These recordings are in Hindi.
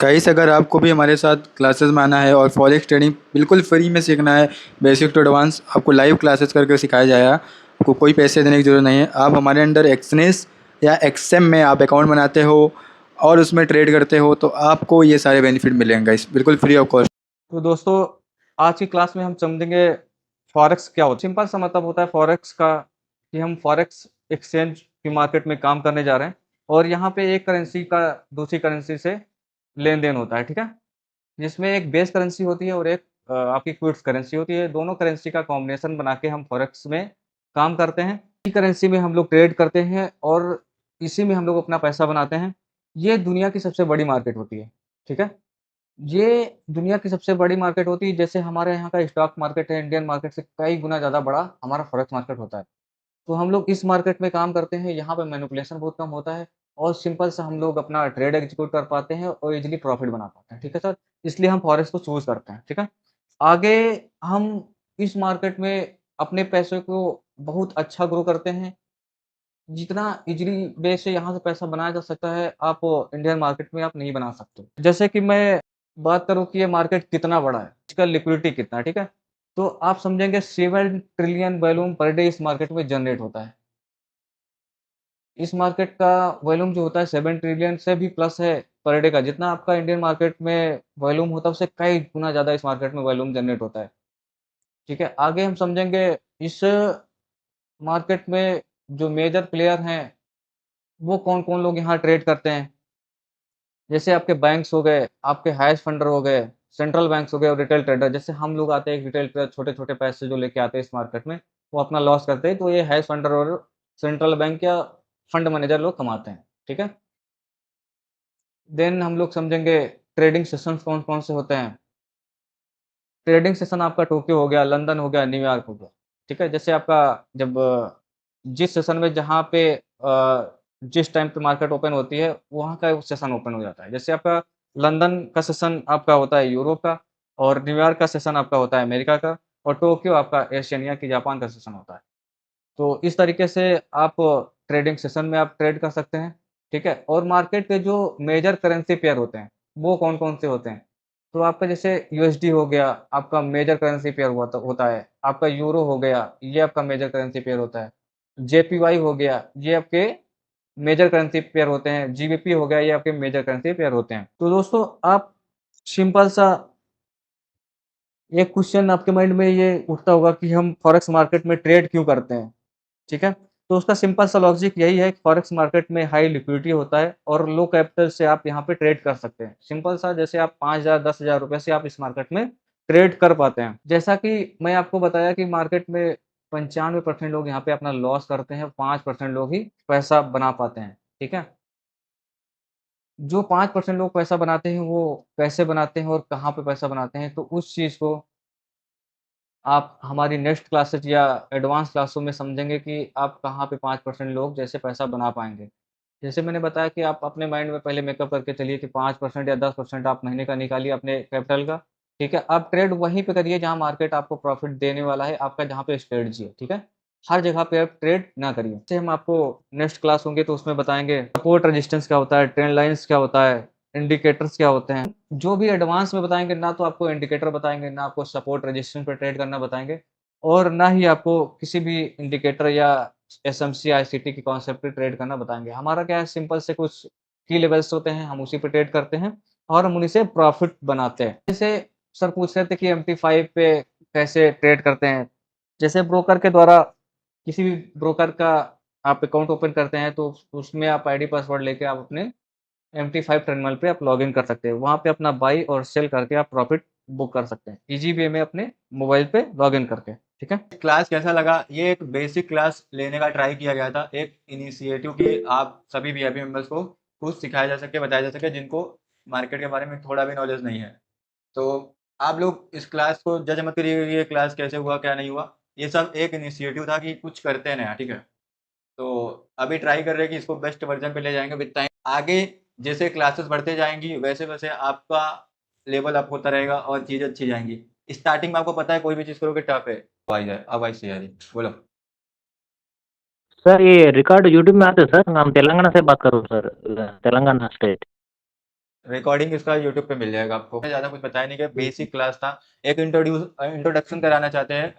गाइस, अगर आपको भी हमारे साथ क्लासेस में आना है और फॉरेक्स ट्रेडिंग बिल्कुल फ्री में सीखना है, बेसिक टू एडवांस आपको लाइव क्लासेस करके सिखाया जाएगा। आपको कोई पैसे देने की ज़रूरत नहीं है। आप हमारे अंडर एक्सनेस या एक्सएम में आप अकाउंट बनाते हो और उसमें ट्रेड करते हो तो आपको ये सारे बेनिफिट मिलेंगे गाइस, बिल्कुल फ्री ऑफ कॉस्ट। तो दोस्तों, आज की क्लास में हम समझेंगे फॉरेक्स क्या होता है। सिंपल सा मतलब होता है फॉरेक्स का कि हम फॉरेक्स एक्सचेंज की मार्केट में काम करने जा रहे हैं और यहाँ पे एक करेंसी का दूसरी करेंसी से लेन देन होता है, ठीक है। जिसमें एक बेस करेंसी होती है और एक आपकी क्विट्स करेंसी होती है। दोनों करेंसी का कॉम्बिनेशन बना के हम फॉरेक्स में काम करते हैं। इसी करेंसी में हम लोग ट्रेड करते हैं और इसी में हम लोग अपना पैसा बनाते हैं। ये दुनिया की सबसे बड़ी मार्केट होती है, ठीक है। ये दुनिया की सबसे बड़ी मार्केट होती है। जैसे हमारे यहाँ का स्टॉक मार्केट है, इंडियन मार्केट से कई गुना ज़्यादा बड़ा हमारा फॉरेक्स मार्केट होता है। तो हम लोग इस मार्केट में काम करते हैं, यहाँ पे मैनिपुलेशन बहुत कम होता है और सिंपल सा हम लोग अपना ट्रेड एग्जीक्यूट कर पाते हैं और ईज़िली प्रॉफ़िट बना पाते हैं, ठीक है सर? इसलिए हम फॉरेक्स को चूज़ करते हैं, ठीक है? आगे हम इस मार्केट में अपने पैसे को बहुत अच्छा ग्रो करते हैं। जितना ईज़िली वे से यहाँ से पैसा बनाया जा सकता है, आप इंडियन मार्केट में आप नहीं बना सकते। जैसे कि मैं बात करूँ कि ये मार्केट कितना बड़ा है, इसका लिक्विडिटी कितना है, ठीक है? तो आप समझेंगे 7 ट्रिलियन वॉल्यूम पर डे इस मार्केट में जनरेट होता है। इस मार्केट का वॉल्यूम जो होता है 7 ट्रिलियन से भी प्लस है पर डे का। जितना आपका इंडियन मार्केट में वॉल्यूम होता है, उससे कई गुना ज़्यादा इस मार्केट में वॉल्यूम जनरेट होता है, ठीक है? आगे हम समझेंगे इस मार्केट में जो मेजर प्लेयर हैं, वो कौन-कौन लोग यहाँ ट्रेड करते हैं। जैसे आपके बैंक्स हो गए, आपके हेज फंडर हो गए, सेंट्रल बैंक्स हो गए और रिटेल ट्रेडर। जैसे हम लोग आते हैं एक रिटेल ट्रेडर छोटे-छोटे पैसे जो लेके आते हैं इस मार्केट में, वो अपना लॉस करते हैं, तो ये हेज फंडर और सेंट्रल बैंक या फंड मैनेजर लोग कमाते हैं, ठीक है? देन हम लोग समझेंगे ट्रेडिंग सेशंस कौन-कौन से होते हैं। ट्रेडिंग सेशन आपका टोक्यो हो गया, लंदन हो गया, न्यूयॉर्क हो गया, ठीक है? जैसे आपका जब जिस सेशन में जहाँ पे जिस टाइम पे मार्केट ओपन होती है, वहाँ का सेशन ओपन हो जाता है। जैसे आपका लंदन का सेशन आपका होता है यूरोप का और न्यूयॉर्क का सेशन आपका होता है अमेरिका का और टोक्यो आपका एशियन की जापान का सेशन होता है। तो इस तरीके से आप ट्रेडिंग सेशन में आप ट्रेड कर सकते हैं, ठीक है? और मार्केट के जो मेजर करेंसी पेयर होते हैं, वो कौन-कौन से होते हैं? तो आपका जैसे यूएसडी हो गया, आपका मेजर करेंसी पेयर होता है। आपका यूरो हो गया, ये आपका मेजर करेंसी पेयर होता है। जेपीवाई हो गया, ये आपके मेजर करेंसी पेयर होते हैं। जीबीपी हो गया, ये आपके मेजर करेंसी पेयर होते हैं। तो दोस्तों, आप सिंपल सा एक क्वेश्चन आपके माइंड में ये उठता होगा कि हम फॉरेक्स मार्केट में ट्रेड क्यों करते हैं? ठीक है? तो उसका सिंपल सा लॉजिक यही है कि फॉरेक्स मार्केट में हाई लिक्विडिटी होता है और लो कैपिटल से आप यहाँ पे ट्रेड कर सकते हैं। सिंपल सा जैसे आप 5,000 10,000 रुपए से आप इस मार्केट में ट्रेड कर पाते हैं। जैसा कि मैं आपको बताया कि मार्केट में 95% लोग यहाँ पे अपना लॉस करते हैं, 5% लोग ही पैसा बना पाते हैं। ठीक है? जो 5% लोग पैसा बनाते हैं, वो कैसे बनाते हैं और कहाँ पे पैसा बनाते हैं, तो उस चीज़ को आप हमारी नेक्स्ट क्लासेस या एडवांस क्लासों में समझेंगे कि आप कहाँ पे 5% लोग जैसे पैसा बना पाएँगे। जैसे मैंने बताया कि आप अपने माइंड में पहले मेकअप करके चलिए कि 5% या 10% आप महीने का निकालिए अपने कैपिटल का, ठीक है? आप ट्रेड वहीं पे करिए जहाँ मार्केट आपको प्रॉफ़िट देने वाला है, आपका जहाँ पे स्ट्रेटजी है, ठीक है? हर जगह पे आप ट्रेड ना करिए। जैसे हम आपको नेक्स्ट क्लास होंगे तो उसमें बताएँगे सपोर्ट रेजिस्टेंस क्या होता है, ट्रेंड लाइन्स क्या होता है, इंडिकेटर्स क्या होते हैं। जो भी एडवांस में बताएँगे, ना तो आपको इंडिकेटर बताएँगे, ना आपको सपोर्ट रेजिस्टेंस पे ट्रेड करना बताएँगे और ना ही आपको किसी भी इंडिकेटर या एसएमसी, आईसीटी के कॉन्सेप्ट पे ट्रेड करना बताएँगे। हमारा क्या है, सिंपल से कुछ की लेवल्स होते हैं, हम उसी पे ट्रेड करते हैं और हम उन्हीं से प्रॉफ़िट बनाते हैं। जैसे सर पूछ रहे थे कि एमटी5 पे कैसे ट्रेड करते हैं? जैसे ब्रोकर के द्वारा किसी भी ब्रोकर का आप अकाउंट ओपन करते हैं तो उसमें आप आईडी पासवर्ड लेके आप अपने एमटी5 टर्मिनल पे आप लॉगिन कर सकते हैं। वहाँ पे अपना बाय और सेल करके आप प्रॉफ़िट बुक कर सकते हैं। ईज़ी वे में अपने मोबाइल पे लॉगिन करके, ठीक है? क्लास कैसा लगा? ये एक बेसिक क्लास लेने का ट्राई किया गया था, एक इनिशिएटिव कि आप सभी वीआईपी मेंबर्स को कुछ सिखाया जा सके, बताया जा सके जिनको मार्केट के बारे में थोड़ा भी नॉलेज नहीं है। तो आप लोग इस क्लास को जज मत करिए कि ये क्लास कैसे हुआ क्या नहीं हुआ। ये सब एक इनिशिएटिव था कि कुछ करते हैं नया, ठीक है। तो अभी ट्राई कर रहे हैं कि इसको बेस्ट वर्जन पे ले जाएंगे विद टाइम। आगे जैसे क्लासेस बढ़ते जाएंगी वैसे वैसे आपका लेवल अप होता रहेगा और चीज़ अच्छी जाएंगी। स्टार्टिंग में आपको पता है कोई भी चीज़ करोगे टफ है। आ जाए अब ऐसे यार बोलो। सर ये रिकॉर्ड यूट्यूब में आते हैं सर। हम तेलंगाना से बात कर रहा हूँ सर, तेलंगाना स्टेट। रिकॉर्डिंग इसका यूट्यूब पे मिल जाएगा आपको। ज़्यादा कुछ बताया नहीं, कि बेसिक क्लास था। एक इंट्रोडक्शन कराना चाहते हैं।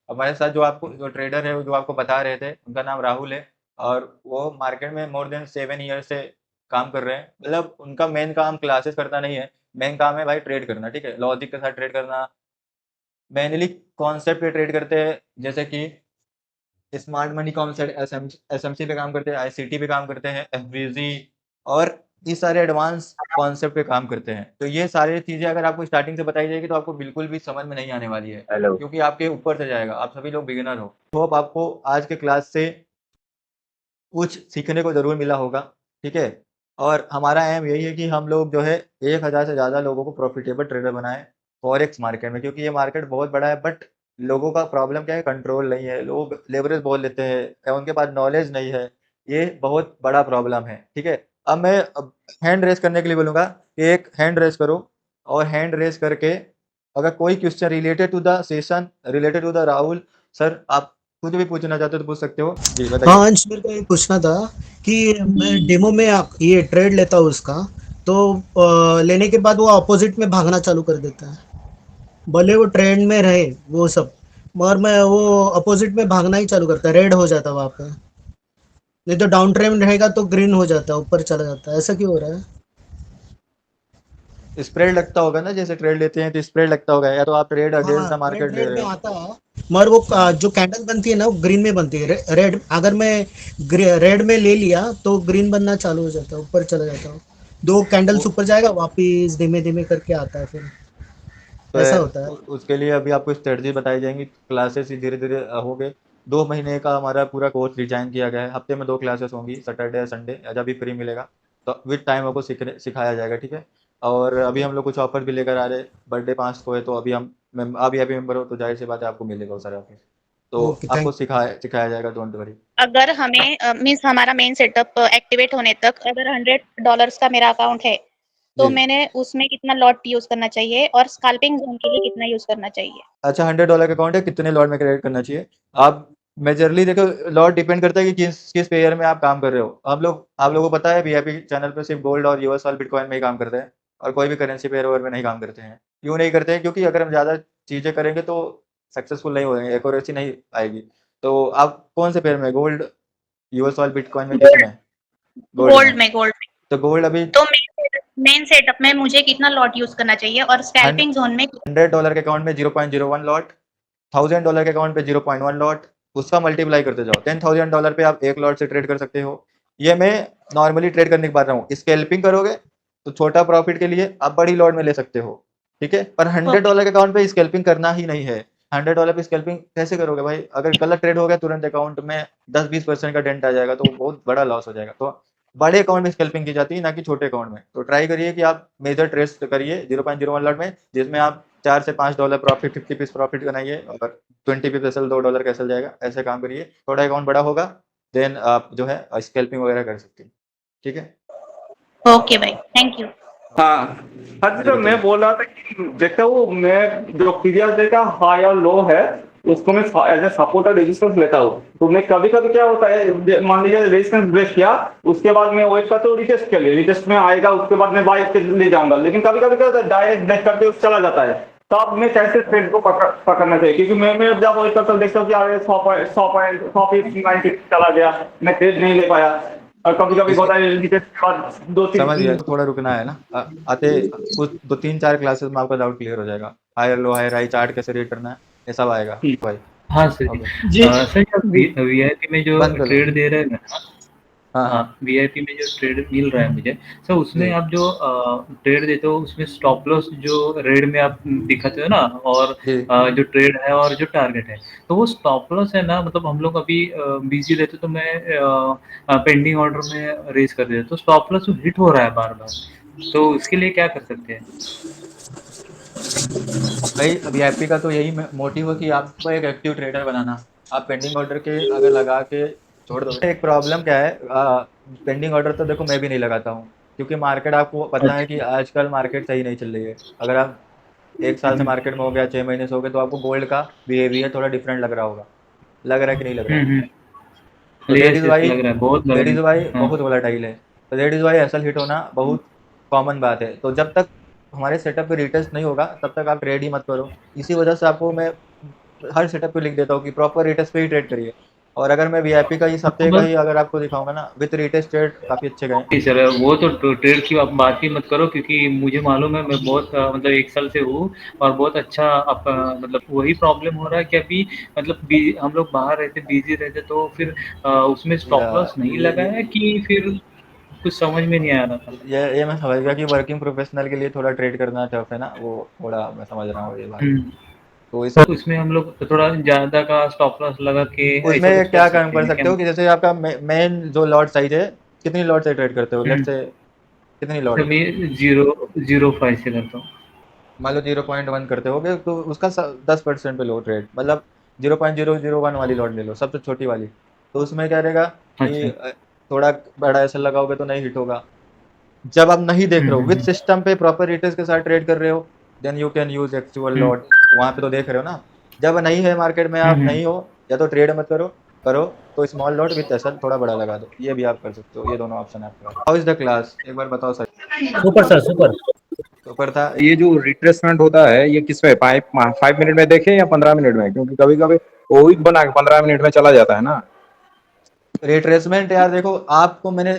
हमारे साथ जो ट्रेडर है, जो आपको बता रहे थे, उनका नाम राहुल है, और वो मार्केट में मोर देन 7 ईयर से काम कर रहे हैं। मतलब उनका मेन काम क्लासेस करना नहीं है, मेन काम है भाई ट्रेड करना, ठीक है, लॉजिक के साथ ट्रेड करना। मेनली कॉन्सेप्ट पे ट्रेड करते हैं, जैसे कि स्मार्ट मनी कॉन्सेप्ट, एसएमसी पे काम करते हैं, आईसीटी पे काम करते हैं, एफवीजी, और ये सारे एडवांस कॉन्सेप्ट पे काम करते हैं। तो ये सारी चीज़ें अगर आपको स्टार्टिंग से बताई जाएगी तो आपको बिल्कुल भी समझ में नहीं आने वाली है, हेलो। क्योंकि आपके ऊपर से जाएगा। आप सभी लोग बिगिनर हो। होप आपको आज के क्लास से कुछ सीखने को ज़रूर मिला होगा, ठीक है। और हमारा एम यही है कि हम लोग जो है 1000 से ज़्यादा लोगों को प्रॉफिटेबल ट्रेडर बनाएं फॉरेक्स मार्केट में, क्योंकि ये मार्केट बहुत बड़ा है। बट लोगों का प्रॉब्लम क्या है, कंट्रोल नहीं है, लोग लेवरेज बहुत लेते हैं या उनके पास नॉलेज नहीं है। ये बहुत बड़ा प्रॉब्लम है, ठीक है। अब मैं हैंड रेस करने के लिए बोलूँगा कि एक हैंड रेस करो, और हैंड रेस करके अगर कोई question related to the session, related to the Rahul sir, आप कुछ भी पूछना चाहते हो तो पूछ सकते हो जी, हाँ बताइए। अंश, मेरे को ये पूछना था कि मैं डेमो में ये ट्रेड लेता हूँ उसका, तो लेने के बाद वो अपोजिट में भागना चालू कर देता है, भले वो ट्रेंड में रहे वो सब, मगर मैं वो अपोजिट में भागना ही चालू करता है, रेड हो जाता है वहाँ पे। नहीं तो डाउन ट्रेंड रहेगा तो ग्रीन हो जाता है, ऊपर चला जाता है, ऐसा क्यों हो रहा है? स्प्रेड लगता होगा ना, जैसे ट्रेड लेते हैं तो स्प्रेड लगता होगा, या तो आप ट्रेड हाँ, अगेंस्ट द ट्रेड मार्केट ले रेड रहे में हो। आता है, मगर वो जो कैंडल बनती है ना वो ग्रीन में बनती है। रेड अगर मैं रेड में ले लिया तो ग्रीन बनना चालू हो जाता है, ऊपर चला जाता है, दो कैंडल्स वो ऊपर जाएगा, वापिस धीमे धीमे करके आता है फिर, तो ऐसा होता है। उसके लिए अभी आपको स्ट्रेटजी बताई जाएंगी, क्लासेस ही धीरे धीरे होंगे। 2 महीने का हमारा पूरा कोर्स डिजाइन किया गया है, हफ्ते में 2 क्लासेस होंगी, सैटरडे संडे, जब भी फ्री मिलेगा तो विद टाइम आपको सिखाया जाएगा, ठीक है। और अभी हम लोग कुछ ऑफर भी लेकर आ रहे हैं, बर्थडे 5 को है, तो अभी आप हैप्पी मेंबर हो तो जाहिर सी बात है आपको मिलेगा वो सारे ऑफर। तो ओके, आपको थैंक सिखाया जाएगा, डोंट वरी। अगर हमें मीन्स हमारा मेन सेटअप एक्टिवेट होने तक अगर $100 का मेरा अकाउंट है, तो जी, मैंने उसमें कितना लॉट यूज करना चाहिए और स्कैल्पिंग जोन के लिए कितना यूज करना चाहिए? अच्छा, $100 का अकाउंट है, कितने लॉट में क्रेडिट करना चाहिए? आप मेजरली देखो, लॉट डिपेंड करता है कि किस किस पेयर में आप काम कर रहे हो। आप लोगों को पता है वीआईपी चैनल पे सिर्फ गोल्ड और यूएस वाला बिटकॉइन में ही काम करते हैं, और कोई भी करेंसी पेयर और में नहीं काम करते हैं। क्यों नहीं करते हैं? क्योंकि अगर हम ज़्यादा चीज़ें करेंगे तो सक्सेसफुल नहीं होंगे, एक्यूरेसी नहीं आएगी। तो आप कौन से पेयर में, गोल्ड, यूएस वाला बिटकॉइन में, किस गोल्ड, में? गोल्ड में। गोल्ड में। तो गोल्ड अभी तो मेन सेटअप में मुझे कितना लॉट यूज करना चाहिए और स्कैल्पिंग जोन में? $100 के अकाउंट में 0.01 लॉट, $1000 के अकाउंट पे 0.1 लॉट, उसका मल्टीप्लाई करते जाओ। $10,000 पे आप एक लॉट से ट्रेड कर सकते हो। ये मैं नॉर्मली ट्रेड करने की बात रहा हूँ। स्कैल्पिंग करोगे तो छोटा प्रॉफिट के लिए आप बड़ी लॉट में ले सकते हो, ठीक है। पर हंड्रेड ओके, डॉलर के अकाउंट पे स्कैल्पिंग करना ही नहीं है। $100 पे स्कैल्पिंग कैसे करोगे भाई? अगर गलत ट्रेड हो गया, तुरंत अकाउंट में 10-20% का डेंट आ जाएगा, तो बहुत बड़ा लॉस हो जाएगा। तो बड़े अकाउंट में स्कैल्पिंग की जाती है, ना कि छोटे अकाउंट में। तो ट्राई करिए कि आप मेजर ट्रेड्स करिए 0.01 लॉट में, जिसमें आप $4 से $5 प्रॉफिट, 50 पीस प्रॉफिट बनाइए, और 20 पीस एसएल, $2 का एसएल जाएगा। ऐसे काम करिए, थोड़ा अकाउंट बड़ा होगा, देन आप जो है स्कैल्पिंग वगैरह कर सकते हैं, ठीक है। ओके भाई, थैंक यू। हाँ। हाँ जी जी सर, मैं बताइए। बोल रहा था कि देखता हूँ मैं जो पीरियड डेटा हाई और लो है उसको मैं एज ए सपोर्ट और रेजिस्टेंस लेता हूँ। तो मैं कभी कभी क्या होता है, मान लीजिए रेजिस्टेंस ब्रेक किया, उसके बाद मैं वेट करता हूँ रिटेस्ट के लिए, रिटेस्ट में आएगा उसके बाद मैं बाय के ले जाऊंगा। लेकिन कभी कभी क्या होता है, डायरेक्ट ब्रेक करके उस चला जाता है। तो अब मैं कैसे ट्रेड को पकड़ना चाहिए? क्योंकि मैं जब वेट करता हूँ देखता हूँ कि यार 100 पॉइंट चला गया, मैं ट्रेड नहीं ले पाया। और कभी कभी इसके होता है रिटेस्ट के बाद दो समझ गया, तीन। थोड़ा रुकना है ना। आते कुछ 2-3-4 क्लासेस में आपका डाउट क्लियर हो जाएगा। Higher low, higher high, chart कैसे रीड करना है, ये सब आएगा भाई। हाँ सर जी। ओके, जी। सर जब वीआईपी में जो बंद कर दो। ट्रेड दे रहे हैं ना, हाँ हाँ हाँ वीआईपी में जो ट्रेड मिल रहा है मुझे, सर उसमें जी आप जो ट्रेड देते हो उसमें स्टॉप लॉस जो रेड में आप दिखाते हो ना, और जी। जो ट्रेड है और जो टारगेट है, तो वो स्टॉप लॉस है ना, मतलब हम लोग अभी बिजी रहते तो मैं पेंडिंग ऑर्डर में रेज कर देता, तो स्टॉप लॉस हिट हो रहा है बार बार, तो इसके लिए क्या कर सकते हैं? भाई वीआईपी का तो यही मोटिव है कि आपको एक एक्टिव ट्रेडर बनाना। आप पेंडिंग ऑर्डर के अगर लगा के छोड़ दोगे, एक प्रॉब्लम क्या है, पेंडिंग ऑर्डर तो देखो मैं भी नहीं लगाता हूँ, क्योंकि मार्केट, आपको पता है कि अच्छा। आजकल मार्केट सही नहीं चल रही है। अगर आप 1 साल से मार्केट में हो गया, 6 महीने से हो गए, तो आपको गोल्ड का बिहेवियर थोड़ा डिफरेंट लग रहा होगा। लग रहा है कि नहीं लग रहा है? हम्म। तो यस यस, लग रहा है, बहुत लग दैट इज वाई रहा है, हाँ। बहुत वोलाटाइल है। तो that is why SL hit होना बहुत कॉमन बात है। तो जब तक हमारे सेटअप पे रीटेस्ट नहीं होगा तब तक आप ट्रेड ही मत करो। इसी वजह से आपको मैं हर सेटअप पे लिख देता हूँ कि प्रॉपर रीटेस्ट पे ही ट्रेड करिए। और अगर मैं वीआईपी का इस हफ्ते का ही अगर आपको दिखाऊंगा ना विद रीटेस्ट ट्रेड काफ़ी अच्छे गए। नहीं सर, वो तो ट्रेड की आप बात ही मत करो, क्योंकि मुझे मालूम है, मैं बहुत मतलब 1 साल से हूँ और बहुत अच्छा मतलब वही प्रॉब्लम हो रहा है कि अभी मतलब हम लोग बाहर रहते, बिजी रहते, तो फिर उसमें स्टॉप लॉस नहीं लगा है कि फिर कुछ समझ में नहीं आ रहा था। ये मैं समझ गया कि वर्किंग प्रोफेशनल के लिए थोड़ा ट्रेड करना टफ है ना, वो थोड़ा मैं समझ रहा हूँ ये बात। तो इस तो उसमें हम लोग थोड़ा ज़्यादा का स्टॉप लॉस लगा के ऐसा कुछ उसमें कर क्या काम सकते कर हैं क्या? सकते हो कि जैसे आपका मेन जो लॉट साइज है, कितनी लॉट से ट्रेड करते हो, लेट से कितनी तो लॉट? मैं 0.05 से करता हूँ। मान लो 0.1 करते होगे तो उसका 10% पे लो ट्रेड, मतलब 0.001 वाली लॉट ले लो, सबसे छोटी वाली। तो उसमें क्या रहेगा कि अच्छा। थोड़ा बड़ा ऐसा लगाओगे तो नहीं हिट होगा। जब आप नहीं देख रहे हो, विद हम्म। सिस्टम पे प्रॉपर रिटेल्स के साथ ट्रेड कर रहे हो, then you can use actual hmm. Lot. वहां पे तो देख रहे हो ना। जब नहीं है मार्केट में, आप हम्म। नहीं हो, या तो ट्रेड मत करो, करो तो स्मॉल लॉट विद एसएल थोड़ा बड़ा लगा दो। ये भी आप कर सकते हो, ये दोनों ऑप्शन है आपके पास। हाउ इज द क्लास, एक बार बताओ सर। Super sir super. तो पर था ये जो रिट्रेसमेंट होता है ये किसमें 5 मिनट में देखे या 15 मिनट में, क्योंकि कभी कभी वो वीक बना के 15 मिनट में चला जाता है ना। रिट्रेसमेंट यार देखो, आपको मैंने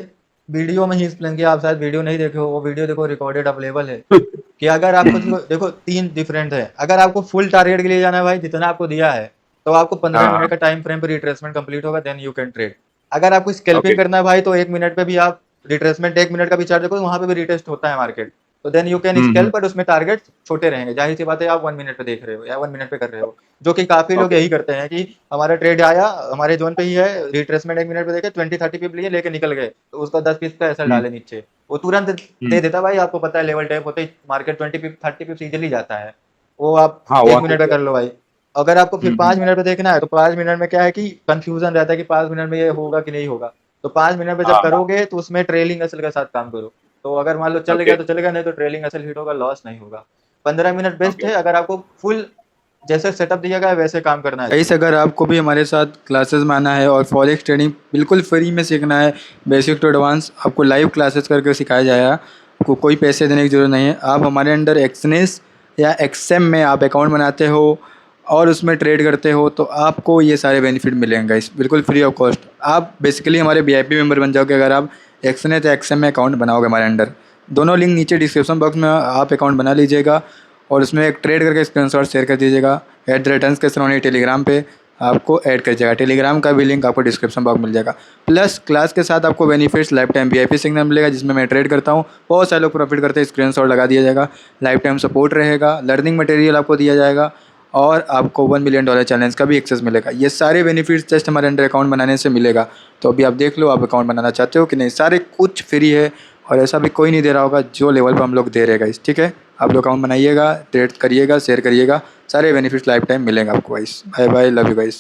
वीडियो में ही एक्सप्लेन किया, आप शायद वीडियो नहीं देखे हो। वो वीडियो देखो, रिकॉर्डेड अवेलेबल है। कि अगर आपको देखो 3 डिफरेंट है। अगर आपको फुल टारगेट के लिए जाना है भाई, जितना आपको दिया है, तो आपको 15 मिनट हाँ का टाइम फ्रेम पे रिट्रेसमेंट कंप्लीट होगा, देन यू कैन ट्रेड। अगर आपको स्कैल्पिंग ओके करना है भाई, तो 1 मिनट पे भी आप रिट्रेसमेंट, 1 मिनट का भी चार्ट देखो, वहां पे भी रिटेस्ट होता है मार्केट। तो then you can scalp, but उसमें टारगेट छोटे रहेंगे। जाहिर सी बात है, आप 1 मिनट पे देख रहे हो या 1 मिनट पे कर रहे हो, जो कि काफी लोग ओके यही करते हैं कि हमारा ट्रेड आया, हमारे जोन पे ही है, रिट्रेसमेंट 1 मिनट पे देखे, 20-30 पिप लिए, लेके निकल गए, तो उसका 10 पिप का ऐसा डाले नीचे, वो तुरंत दे देता भाई। आपको पता है लेवल टैप होते ही मार्केट 20 पिप 30 पिप इजीली जाता है। वो आप हाँ एक वहाँ मिनट पे कर लो भाई। अगर आपको फिर हम्म 5 मिनट पे देखना है, तो 5 मिनट में क्या है कि कंफ्यूजन रहता है कि 5 मिनट में ये होगा कि नहीं होगा। तो 5 मिनट में जब हाँ करोगे तो उसमें ट्रेलिंग असल के साथ काम करो। तो अगर मान लो चल ओके गया तो चलेगा, नहीं तो ट्रेलिंग असल हिट होगा, लॉस नहीं होगा। 15 मिनट बेस्ट ओके है अगर आपको फुल जैसे सेटअप दिया गया है वैसे काम करना है। इस अगर आपको भी हमारे साथ क्लासेस में आना है और फॉरेक्स ट्रेडिंग बिल्कुल फ्री में सीखना है, बेसिक टू एडवांस, आपको लाइव क्लासेस करके सिखाया जाएगा। आपको कोई पैसे देने की ज़रूरत नहीं है। आप हमारे अंडर एक्सनेस या एक्सएम में आप अकाउंट बनाते हो और उसमें ट्रेड करते हो, तो आपको ये सारे बेनिफिट मिलेंगे इस बिल्कुल फ्री ऑफ कॉस्ट। आप बेसिकली हमारे वीआईपी मेंबर बन जाओगे अगर आप एक्सनेस या एक्सएम में अकाउंट बनाओगे हमारे अंडर। दोनों लिंक नीचे डिस्क्रिप्शन बॉक्स में आप अकाउंट बना लीजिएगा और उसमें एक ट्रेड करके स्क्रीनशॉट शेयर कर दीजिएगा। @रिटर्न्स के सलोनी टेलीग्राम पे आपको ऐड कर जाएगा। टेलीग्राम का भी लिंक आपको डिस्क्रिप्शन बॉक्स मिल जाएगा। प्लस क्लास के साथ आपको benefits life time VIP signal मिलेगा, जिसमें मैं ट्रेड करता हूँ। बहुत सारे लोग प्रॉफिट करते हैं, स्क्रीनशॉट लगा दिया जाएगा। लाइफ टाइम सपोर्ट रहेगा, लर्निंग मटेरियल आपको दिया जाएगा और आपको $1 मिलियन चैलेंज का भी एक्सेस मिलेगा। ये सारे बेनिफिट्स जस्ट हमारे अंडर अकाउंट बनाने से मिलेगा। तो अभी आप देख लो आप अकाउंट बनाना चाहते हो कि नहीं। सारे कुछ फ्री है और ऐसा भी कोई नहीं दे रहा होगा जो लेवल पर हम लोग दे रहे गाइस। ठीक है, आप लोग अकाउंट बनाइएगा, ट्रेड करिएगा, शेयर करिएगा, सारे बेनिफिट्स लाइफ टाइम मिलेंगे आपको guys. Bye bye, love you guys.